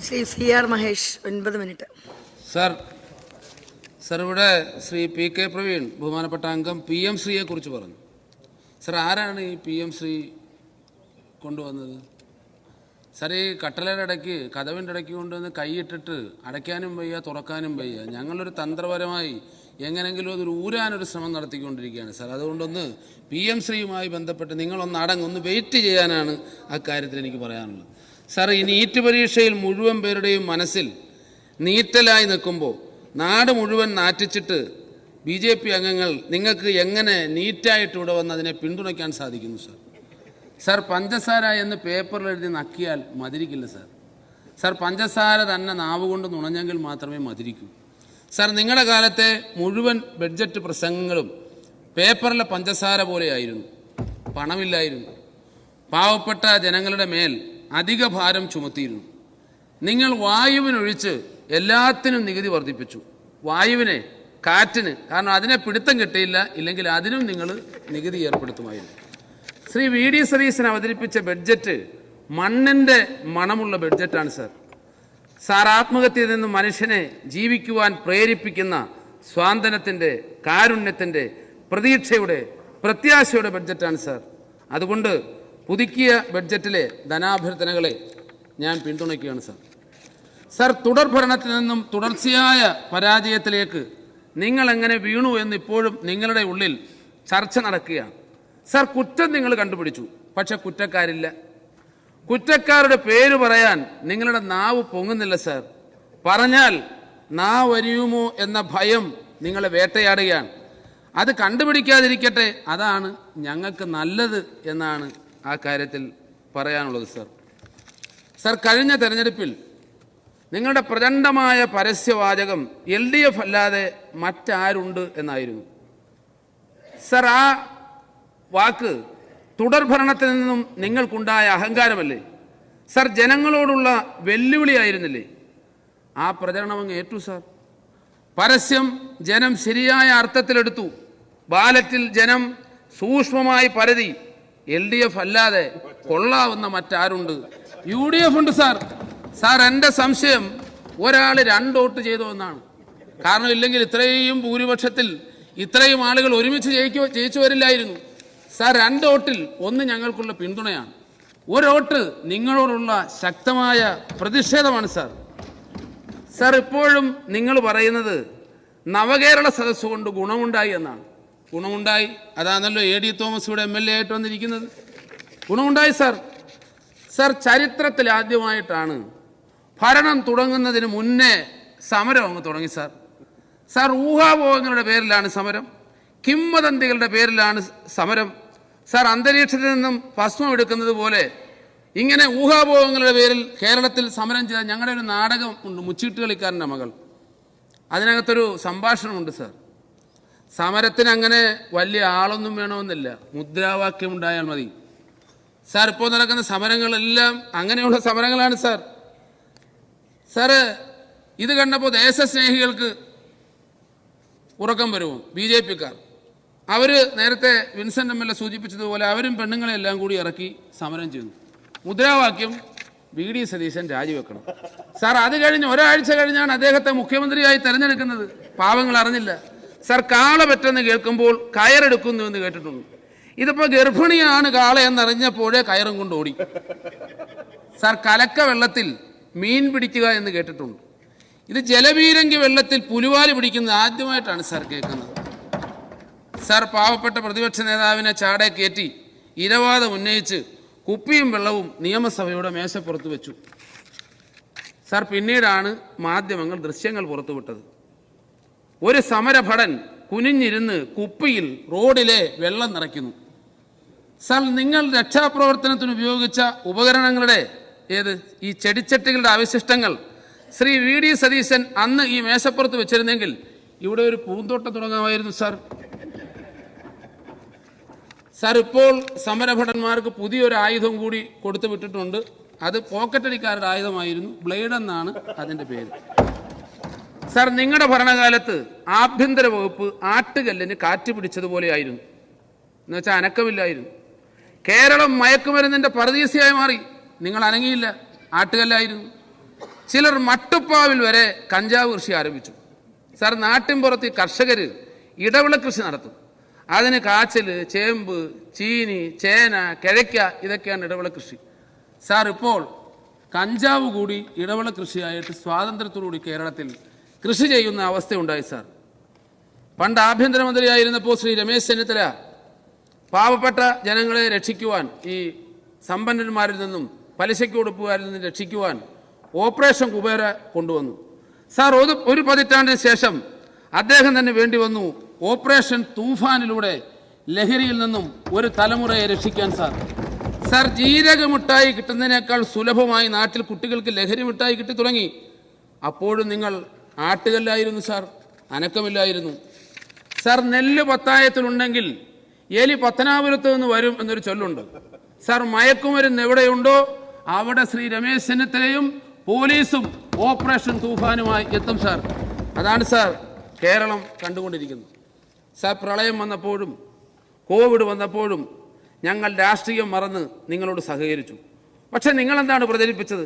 Shri C.R. Mahesh 9 minute. Sir ഇവിടെ Shri PK Praveen ബഹുമാനപ്പെട്ട അംഗം PM ശ്രീയെ കുറിച്ച് പറഞ്ഞു. സർ ആരാണ് ഈ PM ശ്രീ കൊണ്ടുവന്നത്? സർ ഈ കട്ടലയുടെ ഇടയ്ക്ക് കതവിൻ്റെ ഇടയ്ക്ക് കൊണ്ടുവന്ന് കൈയിട്ടിട്ട് അടയ്ക്കാനും വയ്യ തുറക്കാനും വയ്യ. ഞങ്ങളൊരു തന്ത്രപരമായി എങ്ങനെങ്കിലും അതൊരു ഊരാനൊരു ശ്രമം നടത്തിക്കൊണ്ടിരിക്കുകയാണ് സർ. അതുകൊണ്ടൊന്ന് PM ശ്രീയുമായി ബന്ധപ്പെട്ട് നിങ്ങളൊന്ന് വെയിറ്റ് ചെയ്യാനാണ് അക്കാര്യത്തിൽ എനിക്ക് പറയാനുള്ളത്. സർ, ഈ നീറ്റ് പരീക്ഷയിൽ മുഴുവൻ പേരുടെയും മനസ്സിൽ നീറ്റലായി നിൽക്കുമ്പോൾ നാട് മുഴുവൻ നാറ്റിച്ചിട്ട് BJP അംഗങ്ങൾ നിങ്ങൾക്ക് എങ്ങനെ നീറ്റായിട്ട് ഇവിടെ വന്ന് അതിനെ പിന്തുണയ്ക്കാൻ സാധിക്കുന്നു സർ? സർ, പഞ്ചസാര എന്ന് പേപ്പറിൽ എഴുതി നക്കിയാൽ മധുരിക്കില്ല സർ. സർ, പഞ്ചസാര തന്നെ നാവ് കൊണ്ട് നുണഞ്ഞെങ്കിൽ മാത്രമേ മധുരിക്കൂ. സർ, നിങ്ങളുടെ കാലത്തെ മുഴുവൻ ബഡ്ജറ്റ് പ്രസംഗങ്ങളും പേപ്പറിലെ പഞ്ചസാര പോലെയായിരുന്നു. പണമില്ലായിരുന്നു. പാവപ്പെട്ട ജനങ്ങളുടെ മേൽ അധിക ഭാരം ചുമത്തിയിരുന്നു. നിങ്ങൾ വായുവിനൊഴിച്ച് എല്ലാത്തിനും നികുതി വർദ്ധിപ്പിച്ചു. വായുവിനെ, കാറ്റിന്, കാരണം അതിനെ പിടുത്തം കിട്ടിയില്ല, ഇല്ലെങ്കിൽ അതിനും നിങ്ങൾ നികുതി ഏർപ്പെടുത്തുമായിരുന്നു. ശ്രീ VD സതീശൻ അവതരിപ്പിച്ച ബഡ്ജറ്റ് മണ്ണിൻ്റെ മണമുള്ള ബഡ്ജറ്റാണ് സർ. സാർ, ആത്മഹത്യയിൽ നിന്ന് മനുഷ്യനെ ജീവിക്കുവാൻ പ്രേരിപ്പിക്കുന്ന സ്വാതന്ത്ര്യത്തിൻ്റെ, കാരുണ്യത്തിൻ്റെ, പ്രതീക്ഷയുടെ, പ്രത്യാശയുടെ ബഡ്ജറ്റാണ് സർ. അതുകൊണ്ട് പുതുക്കിയ ബഡ്ജറ്റിലെ ധനാഭ്യർത്ഥനകളെ ഞാൻ പിന്തുണയ്ക്കുകയാണ് സർ. സർ, തുടർ ഭരണത്തിൽ നിന്നും തുടർച്ചയായ പരാജയത്തിലേക്ക് നിങ്ങൾ എങ്ങനെ വീണു എന്നിപ്പോഴും നിങ്ങളുടെ ഉള്ളിൽ ചർച്ച നടക്കുകയാണ്. സർ, കുറ്റം നിങ്ങൾ കണ്ടുപിടിച്ചു, പക്ഷെ കുറ്റക്കാരില്ല. കുറ്റക്കാരുടെ പേര് പറയാൻ നിങ്ങളുടെ നാവ് പൊങ്ങുന്നില്ല സർ. പറഞ്ഞാൽ നാവ് അരിയുമോ എന്ന ഭയം നിങ്ങളെ വേട്ടയാടുകയാണ്. അത് കണ്ടുപിടിക്കാതിരിക്കട്ടെ, അതാണ് ഞങ്ങൾക്ക് നല്ലത് എന്നാണ് ആ കാര്യത്തിൽ പറയാനുള്ളത് സർ. സർ, കഴിഞ്ഞ തെരഞ്ഞെടുപ്പിൽ നിങ്ങളുടെ പ്രചണ്ഡമായ പരസ്യവാചകം LDF അല്ലാതെ മറ്റാരുണ്ട് എന്നായിരുന്നു സർ. ആ വാക്ക് തുടർ ഭരണത്തിൽ നിന്നും നിങ്ങൾക്കുണ്ടായ അഹങ്കാരമല്ലേ സർ? ജനങ്ങളോടുള്ള വെല്ലുവിളിയായിരുന്നില്ലേ? ആ പ്രചരണം അങ്ങ് ഏറ്റു സർ. പരസ്യം ജനം ശരിയായ അർത്ഥത്തിലെടുത്തു. ബാലറ്റിൽ ജനം സൂക്ഷ്മമായി പരതി LDF അല്ലാതെ കൊള്ളാവുന്ന മറ്റാരുണ്ട്? UDF ഉണ്ട് സാർ. സാർ, എൻ്റെ സംശയം ഒരാൾ 2 വോട്ട് ചെയ്തോ എന്നാണ്. കാരണം ഇല്ലെങ്കിൽ ഇത്രയും ഭൂരിപക്ഷത്തിൽ ഇത്രയും ആളുകൾ ഒരുമിച്ച് ജയിച്ചു വരില്ലായിരുന്നു സാർ. 2 വോട്ടിൽ 1 ഞങ്ങൾക്കുള്ള പിന്തുണയാണ്. 1 വോട്ട് നിങ്ങളോടുള്ള ശക്തമായ പ്രതിഷേധമാണ് സാർ. സാർ, ഇപ്പോഴും നിങ്ങൾ പറയുന്നത് നവകേരള സദസ്സ് കൊണ്ട് ഗുണമുണ്ടായി എന്നാണ്. ഗുണമുണ്ടായി, അതാണല്ലോ AD തോമസ് ഇവിടെ MLA ആയിട്ട് വന്നിരിക്കുന്നത്. ഗുണമുണ്ടായി സാർ. സാർ, ചരിത്രത്തിൽ ആദ്യമായിട്ടാണ് ഭരണം തുടങ്ങുന്നതിന് മുന്നേ സമരം അങ്ങ് തുടങ്ങി സാർ. സാർ, ഊഹാപോഹങ്ങളുടെ പേരിലാണ് സമരം, കിംവദന്തികളുടെ പേരിലാണ് സമരം. സാർ, അന്തരീക്ഷത്തിൽ നിന്നും ഭസ്മം എടുക്കുന്നത് പോലെ ഇങ്ങനെ ഊഹാപോഹങ്ങളുടെ പേരിൽ കേരളത്തിൽ സമരം ചെയ്ത ഞങ്ങളുടെ ഒരു നാടകം ഉണ്ട്, മുച്ചീട്ടുകളിക്കാരൻ്റെ മകൾ. അതിനകത്തൊരു സംഭാഷണമുണ്ട് സാർ. സമരത്തിന് അങ്ങനെ വലിയ ആളൊന്നും വേണമെന്നില്ല, മുദ്രാവാക്യം ഉണ്ടായാൽ മതി. സാർ, ഇപ്പോൾ നടക്കുന്ന സമരങ്ങളെല്ലാം അങ്ങനെയുള്ള സമരങ്ങളാണ് സാർ. സാറ്, ഇത് കണ്ടപ്പോൾ ദേശസ്നേഹികൾക്ക് ഉറക്കം വരുമോ? BJPക്കാർ അവർ നേരത്തെ വിൻസെൻ്റ് MLA സൂചിപ്പിച്ചതുപോലെ അവരും പെണ്ണുങ്ങളെല്ലാം കൂടി ഇറക്കി സമരം ചെയ്തു. മുദ്രാവാക്യം VD സതീശൻ രാജിവെക്കണം. സാർ, അത് കഴിഞ്ഞ് ഒരാഴ്ച കഴിഞ്ഞാണ് അദ്ദേഹത്തെ മുഖ്യമന്ത്രിയായി തിരഞ്ഞെടുക്കുന്നത്. പാവങ്ങൾ അറിഞ്ഞില്ല സാർ. കാള പറ്റെന്ന് കേൾക്കുമ്പോൾ കയറെടുക്കുന്നു എന്ന് കേട്ടിട്ടുണ്ട്. ഇതിപ്പോൾ ഗർഭിണിയാണ് കാള എന്നറിഞ്ഞപ്പോഴേ കയറും കൊണ്ട് ഓടി. സാർ, കലക്ക വെള്ളത്തിൽ മീൻ പിടിക്കുക എന്ന് കേട്ടിട്ടുണ്ട്. ഇത് ജലപീരങ്കി വെള്ളത്തിൽ പുലിവാല് പിടിക്കുന്നത് ആദ്യമായിട്ടാണ് സാർ കേൾക്കുന്നത്. സാർ, പാവപ്പെട്ട പ്രതിപക്ഷ നേതാവിനെ ചാടെ കയറ്റി ഇരവാദം ഉന്നയിച്ച് കുപ്പിയും വെള്ളവും നിയമസഭയുടെ മേശപ്പുറത്ത് വെച്ചു. സാർ, പിന്നീടാണ് മാധ്യമങ്ങൾ ദൃശ്യങ്ങൾ പുറത്തുവിട്ടത്. ഒരു സമരഭടൻ കുനിഞ്ഞിരുന്ന് കുപ്പിയിൽ റോഡിലെ വെള്ളം നിറയ്ക്കുന്നു. സാർ, നിങ്ങൾ രക്ഷാപ്രവർത്തനത്തിന് ഉപയോഗിച്ച ഉപകരണങ്ങളുടെ ഈ ചെടിച്ചട്ടികളുടെ അവശിഷ്ടങ്ങൾ ശ്രീ VD സതീശൻ അന്ന് ഈ മേശപ്പുറത്ത് വെച്ചിരുന്നെങ്കിൽ ഇവിടെ ഒരു പൂന്തോട്ടം തുടങ്ങാമായിരുന്നു സാർ. സാർ, ഇപ്പോൾ സമരഭടന്മാർക്ക് പുതിയൊരു ആയുധം കൂടി കൊടുത്തു വിട്ടിട്ടുണ്ട്. അത് പോക്കറ്റടിക്കാരുടെ ആയുധമായിരുന്നു, ബ്ലേഡ് എന്നാണ് അതിൻ്റെ പേര്. സാർ, നിങ്ങളുടെ ഭരണകാലത്ത് ആഭ്യന്തര വകുപ്പ് ആട്ടുകല്ലിന് കാറ്റ് പിടിച്ചതുപോലെയായിരുന്നു. എന്നുവെച്ചാൽ അനക്കമില്ലായിരുന്നു. കേരളം മയക്കുമരുന്നിൻ്റെ പറുദീസയായി മാറി. നിങ്ങൾ അനങ്ങിയില്ല, ആട്ടുകല്ലായിരുന്നു. ചിലർ മട്ടുപ്പാവിൽ വരെ കഞ്ചാവ് കൃഷി ആരംഭിച്ചു. സാർ, നാട്ടിൻപുറത്ത് ഈ കർഷകർ ഇടവിള കൃഷി നടത്തും. അതിന് കാച്ചിൽ, ചേമ്പ്, ചീനി, ചേന, കിഴയ്ക്ക ഇതൊക്കെയാണ് ഇടവിള കൃഷി. സാർ, ഇപ്പോൾ കഞ്ചാവ് കൂടി ഇടവിള കൃഷിയായിട്ട് സ്വാതന്ത്ര്യത്തോടുകൂടി കേരളത്തിൽ കൃഷി ചെയ്യുന്ന അവസ്ഥയുണ്ടായി. സാർ, പണ്ട് ആഭ്യന്തരമന്ത്രിയായിരുന്നപ്പോൾ ശ്രീ രമേശ് ചെന്നിത്തല പാവപ്പെട്ട ജനങ്ങളെ രക്ഷിക്കുവാൻ, ഈ സമ്പന്നന്മാരിൽ നിന്നും പലിശയ്ക്ക് കൊടുപ്പുകാരിൽ നിന്നും രക്ഷിക്കുവാൻ ഓപ്പറേഷൻ കുബേര കൊണ്ടുവന്നു. സാർ, ഒരു പതിറ്റാണ്ടിന് ശേഷം അദ്ദേഹം തന്നെ വേണ്ടി വന്നു ഓപ്പറേഷൻ തൂഫാനിലൂടെ ലഹരിയിൽ നിന്നും ഒരു തലമുറയെ രക്ഷിക്കാൻ. സാർ, ജീരക മിഠായി കിട്ടുന്നതിനേക്കാൾ സുലഭമായി നാട്ടിൽ കുട്ടികൾക്ക് ലഹരി മിഠായി കിട്ടി തുടങ്ങി. അപ്പോഴും നിങ്ങൾ ആട്ടുകല്ലായിരുന്നു സാർ, അനക്കമില്ലായിരുന്നു. സാർ, നെല്ല് പത്തായത്തിലുണ്ടെങ്കിൽ എലി പത്തനാപുരത്ത് നിന്ന് വരും എന്നൊരു ചൊല്ലുണ്ട്. സാർ, മയക്കുമരുന്ന് എവിടെയുണ്ടോ അവിടെ ശ്രീ രമേശ് ചെന്നിത്തലയും പോലീസും ഓപ്പറേഷൻ തൂഫാനുമായി എത്തും. സാർ, അതാണ് സാർ കേരളം കണ്ടുകൊണ്ടിരിക്കുന്നത്. സാർ, പ്രളയം വന്നപ്പോഴും കോവിഡ് വന്നപ്പോഴും ഞങ്ങൾ രാഷ്ട്രീയം മറന്ന് നിങ്ങളോട് സഹകരിച്ചു. പക്ഷെ നിങ്ങളെന്താണ് പ്രചരിപ്പിച്ചത്?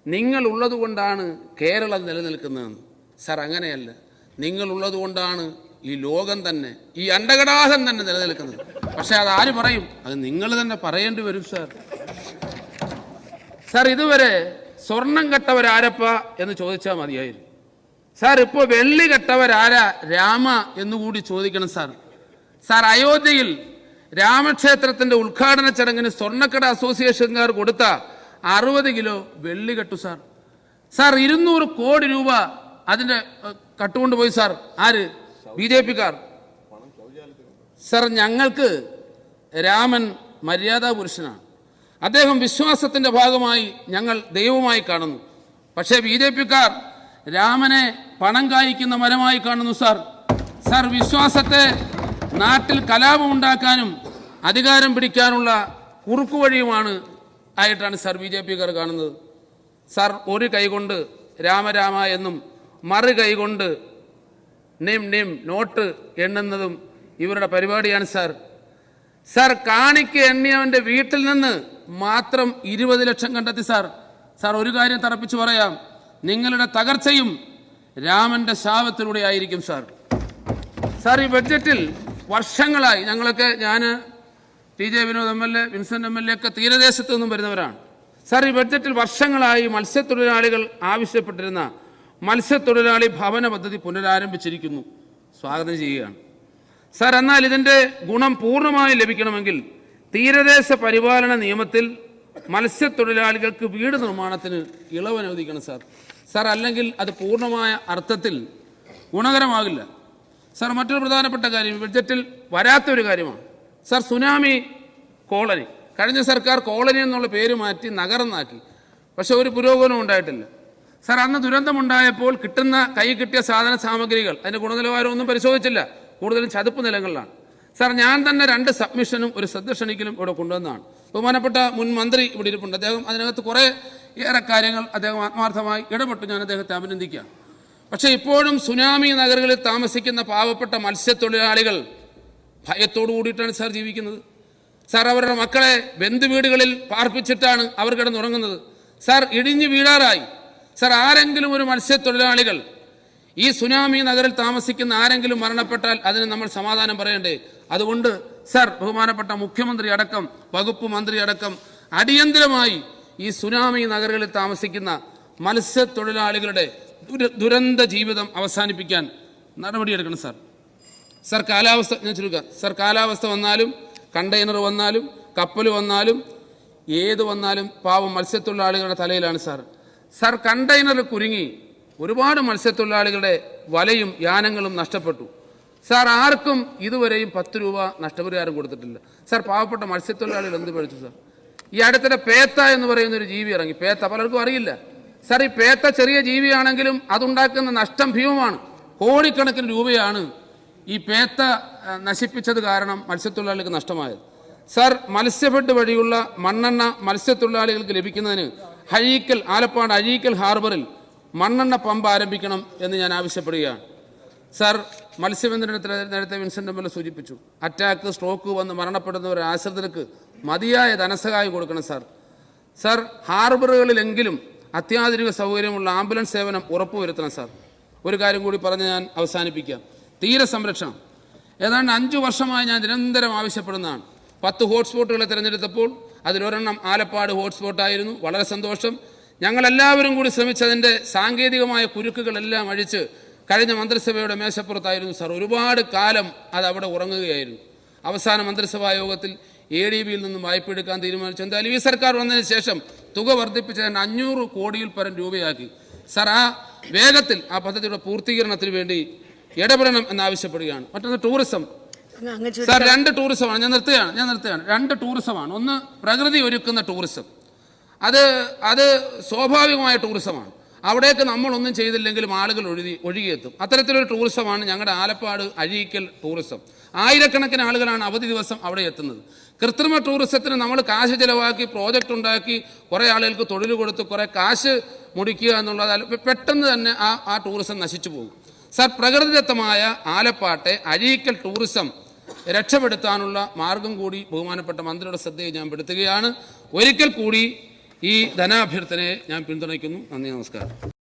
നിങ്ങളുള്ളതുകൊണ്ടാണ് കേരളം നിലനിൽക്കുന്നതെന്ന്. സാർ, അങ്ങനെയല്ല. നിങ്ങളുള്ളതുകൊണ്ടാണ് ഈ ലോകം തന്നെ, ഈ അണ്ടകടാഹം തന്നെ നിലനിൽക്കുന്നത്. പക്ഷെ അത് ആര് പറയും? അത് നിങ്ങൾ തന്നെ പറയേണ്ടി വരും. സാർ, ഇതുവരെ സ്വർണം കെട്ടവരാരപ്പ എന്ന് ചോദിച്ചാൽ മതിയായിരുന്നു. സാർ, ഇപ്പോൾ വെള്ളി കെട്ടവരാരാ രാമ എന്നുകൂടി ചോദിക്കണം. സാർ, അയോധ്യയിൽ രാമക്ഷേത്രത്തിന്റെ ഉദ്ഘാടന ചടങ്ങിന് സ്വർണ്ണക്കട അസോസിയേഷൻകാർ കൊടുത്ത 60 കിലോ വെള്ളി കെട്ടു. സാർ, 200 കോടി രൂപ അതിന്റെ കട്ടുകൊണ്ടുപോയി. സാർ, ആര്? BJP-ക്കാർ. സാർ, ഞങ്ങൾക്ക് രാമൻ മര്യാദാ പുരുഷനാണ്. അദ്ദേഹം വിശ്വാസത്തിന്റെ ഭാഗമായി ഞങ്ങൾ ദൈവമായി കാണുന്നു. പക്ഷേ BJP-ക്കാർ രാമനെ പണം കായ്ക്കുന്ന മരമായി കാണുന്നു. സാർ, വിശ്വാസത്തെ നാട്ടിൽ കലാപമുണ്ടാക്കാനും അധികാരം പിടിക്കാനുള്ള കുറുക്കുവഴിയുമാണ് ആയിട്ടാണ് സാർ BJP-ക്കാർ കാണുന്നത്. സാർ, ഒരു കൈകൊണ്ട് രാമരാമ എന്നും മറു കൈകൊണ്ട് നിം നോട്ട് എണ്ണുന്നതും ഇവരുടെ പരിപാടിയാണ്. സാർ, കാണിക്ക് എണ്ണിയവന്റെ വീട്ടിൽ നിന്ന് മാത്രം 20 ലക്ഷം കണ്ടെത്തി. സാർ, ഒരു കാര്യം തറപ്പിച്ച് പറയാം, നിങ്ങളുടെ തകർച്ചയും രാമന്റെ ശാപത്തിലൂടെ ആയിരിക്കും. സാർ, ഈ ബഡ്ജറ്റിൽ വർഷങ്ങളായി ഞങ്ങളൊക്കെ, ഞാൻ TJ Vinod MLA, Vincent MLA ഒക്കെ തീരദേശത്തു നിന്നും വരുന്നവരാണ്. സാർ, ഈ ബഡ്ജറ്റിൽ വർഷങ്ങളായി മത്സ്യത്തൊഴിലാളികൾ ആവശ്യപ്പെട്ടിരുന്ന മത്സ്യത്തൊഴിലാളി ഭവന പദ്ധതി പുനരാരംഭിച്ചിരിക്കുന്നു. സ്വാഗതം ചെയ്യുകയാണ്. സാർ, എന്നാൽ ഇതിൻ്റെ ഗുണം പൂർണ്ണമായും ലഭിക്കണമെങ്കിൽ തീരദേശ പരിപാലന നിയമത്തിൽ മത്സ്യത്തൊഴിലാളികൾക്ക് വീട് നിർമ്മാണത്തിന് ഇളവ് അനുവദിക്കണം. സാർ, അല്ലെങ്കിൽ അത് പൂർണ്ണമായ അർത്ഥത്തിൽ ഗുണകരമാകില്ല. സാർ, മറ്റൊരു പ്രധാനപ്പെട്ട കാര്യം ബഡ്ജറ്റിൽ വരാത്തൊരു കാര്യമാണ്. സാർ, സുനാമി കോളനി, കഴിഞ്ഞ സർക്കാർ കോളനി എന്നുള്ള പേര് മാറ്റി നഗരന്നാക്കി. പക്ഷെ ഒരു പുരോഗമനം ഉണ്ടായിട്ടില്ല. സാർ, അന്ന് ദുരന്തമുണ്ടായപ്പോൾ കൈ കിട്ടിയ സാധന സാമഗ്രികൾ അതിൻ്റെ ഗുണനിലവാരമൊന്നും പരിശോധിച്ചില്ല. കൂടുതലും ചതുപ്പ് നിലങ്ങളിലാണ്. സാർ, ഞാൻ തന്നെ 2 സബ്മിഷനും ഒരു ശ്രദ്ധ ക്ഷണിക്കലും ഇവിടെ കൊണ്ടുവന്നതാണ്. ബഹുമാനപ്പെട്ട മുൻ മന്ത്രി ഇവിടെ ഇരിപ്പുണ്ട്. അദ്ദേഹം അതിനകത്ത് ഏറെ കാര്യങ്ങൾ അദ്ദേഹം ആത്മാർത്ഥമായി ഇടപെട്ട്. ഞാൻ അദ്ദേഹത്തെ അഭിനന്ദിക്കുകയാണ്. പക്ഷേ ഇപ്പോഴും സുനാമി നഗരങ്ങളിൽ താമസിക്കുന്ന പാവപ്പെട്ട മത്സ്യത്തൊഴിലാളികൾ ഭയത്തോടു കൂടിയിട്ടാണ് സാർ ജീവിക്കുന്നത്. സാർ, അവരുടെ മക്കളെ ബന്ധുവീടുകളിൽ പാർപ്പിച്ചിട്ടാണ് അവർ കിടന്നുറങ്ങുന്നത്. സാർ, ഇടിഞ്ഞു വീഴാറായി. സാർ, ആരെങ്കിലും ഒരു മത്സ്യത്തൊഴിലാളികൾ ഈ സുനാമി നഗരിൽ താമസിക്കുന്ന ആരെങ്കിലും മരണപ്പെട്ടാൽ അതിന് നമ്മൾ സമാധാനം പറയണ്ടേ? അതുകൊണ്ട് സാർ, ബഹുമാനപ്പെട്ട മുഖ്യമന്ത്രി അടക്കം വകുപ്പ് മന്ത്രി അടക്കം അടിയന്തരമായി ഈ സുനാമി നഗരങ്ങളിൽ താമസിക്കുന്ന മത്സ്യത്തൊഴിലാളികളുടെ ദുരന്ത ജീവിതം അവസാനിപ്പിക്കാൻ നടപടിയെടുക്കണം. സാർ, കാലാവസ്ഥ ഞാൻ ചുരുക്കാം. സാർ, കാലാവസ്ഥ വന്നാലും കണ്ടെയ്നർ വന്നാലും കപ്പൽ വന്നാലും ഏത് വന്നാലും പാവം മത്സ്യത്തൊഴിലാളികളുടെ തലയിലാണ്. സാർ, കണ്ടെയ്നറിൽ കുരുങ്ങി ഒരുപാട് മത്സ്യത്തൊഴിലാളികളുടെ വലയും യാനങ്ങളും നഷ്ടപ്പെട്ടു. സാർ, ആർക്കും ഇതുവരെയും 10 രൂപ നഷ്ടപരിഹാരം കൊടുത്തിട്ടില്ല. സാർ, പാവപ്പെട്ട മത്സ്യത്തൊഴിലാളികൾ എന്ത് പഠിച്ചു? സാർ, ഈ അടുത്തിടെ പേത്ത എന്ന് പറയുന്ന ഒരു ജീവി ഇറങ്ങി. പേത്ത പലർക്കും അറിയില്ല. സാർ, ഈ പേത്ത ചെറിയ ജീവിയാണെങ്കിലും അതുണ്ടാക്കുന്ന നഷ്ടം ഭീമമാണ്. കോടിക്കണക്കിന് രൂപയാണ് ഈ പേത്ത നശിപ്പിച്ചത് കാരണം മത്സ്യത്തൊഴിലാളികൾക്ക് നഷ്ടമായത്. സാർ, മത്സ്യഫെഡ് വഴിയുള്ള മണ്ണെണ്ണ മത്സ്യത്തൊഴിലാളികൾക്ക് ലഭിക്കുന്നതിന് ആലപ്പാട് അഴീക്കൽ ഹാർബറിൽ മണ്ണെണ്ണ പമ്പ് ആരംഭിക്കണം എന്ന് ഞാൻ ആവശ്യപ്പെടുകയാണ്. സാർ, മത്സ്യബന്ധനത്തിൽ നേരത്തെ വിൻസെന്റ് MLA സൂചിപ്പിച്ചു. അറ്റാക്ക്, സ്ട്രോക്ക് വന്ന് മരണപ്പെടുന്നവർ ആശ്രിതർക്ക് മതിയായ ധനസഹായം കൊടുക്കണം. സാർ, ഹാർബറുകളിലെങ്കിലും അത്യാധുനിക സൗകര്യമുള്ള ആംബുലൻസ് സേവനം ഉറപ്പുവരുത്തണം സാർ. ഒരു കാര്യം കൂടി പറഞ്ഞ് ഞാൻ അവസാനിപ്പിക്കാം. തീരസംരക്ഷണം ഏതാണ്ട് 5 വർഷമായി ഞാൻ നിരന്തരം ആവശ്യപ്പെടുന്നതാണ്. 10 ഹോട്ട്സ്പോട്ടുകളെ തിരഞ്ഞെടുത്തപ്പോൾ അതിലൊരെണ്ണം ആലപ്പാട് ഹോട്ട്സ്പോട്ടായിരുന്നു. വളരെ സന്തോഷം. ഞങ്ങളെല്ലാവരും കൂടി ശ്രമിച്ചതിൻ്റെ സാങ്കേതികമായ കുരുക്കുകളെല്ലാം അഴിച്ച് കഴിഞ്ഞ മന്ത്രിസഭയുടെ മേശപ്പുറത്തായിരുന്നു സാർ. ഒരുപാട് കാലം അത് അവിടെ ഉറങ്ങുകയായിരുന്നു. അവസാന മന്ത്രിസഭാ യോഗത്തിൽ ADBയിൽ നിന്നും വായ്പ എടുക്കാൻ തീരുമാനിച്ചു. എന്തായാലും ഈ സർക്കാർ വന്നതിന് ശേഷം തുക വർദ്ധിപ്പിച്ച് 500 കോടിയിൽ പരം രൂപയാക്കി. സാർ ആ വേഗത്തിൽ ആ പദ്ധതിയുടെ പൂർത്തീകരണത്തിന് വേണ്ടി ഇടപെടണം എന്നാവശ്യപ്പെടുകയാണ്. മറ്റൊന്ന് ടൂറിസം. സാർ 2 ടൂറിസമാണ്. ഞാൻ നിർത്തുകയാണ്. 2 ടൂറിസമാണ്. ഒന്ന് പ്രകൃതി ഒരുക്കുന്ന ടൂറിസം. അത് സ്വാഭാവികമായ ടൂറിസമാണ്. അവിടേക്ക് നമ്മളൊന്നും ചെയ്തില്ലെങ്കിലും ആളുകൾ ഒഴുകിയെത്തും. അത്തരത്തിലൊരു ടൂറിസമാണ് ഞങ്ങളുടെ ആലപ്പാട് അഴീക്കൽ ടൂറിസം. ആയിരക്കണക്കിന് ആളുകളാണ് അവധി ദിവസം അവിടെ എത്തുന്നത്. കൃത്രിമ ടൂറിസത്തിന് നമ്മൾ കാശ് ചിലവാക്കി പ്രോജക്റ്റ് ഉണ്ടാക്കി കുറേ ആളുകൾക്ക് തൊഴിൽ കൊടുത്ത് കുറേ കാശ് മുടിക്കുക എന്നുള്ളത് പെട്ടെന്ന് തന്നെ ആ ടൂറിസം നശിച്ചു പോകും. സാർ പ്രകൃതിദത്തമായ ആലപ്പാട്ടെ അഴീക്കൽ ടൂറിസം രക്ഷപ്പെടുത്താനുള്ള മാർഗം കൂടി ബഹുമാനപ്പെട്ട മന്ത്രിയുടെ ശ്രദ്ധയെ ഞാൻ പെടുത്തുകയാണ്. ഒരിക്കൽ കൂടി ഈ ധനാഭ്യർത്ഥനയെ ഞാൻ പിന്തുണയ്ക്കുന്നു. നന്ദി, നമസ്കാരം.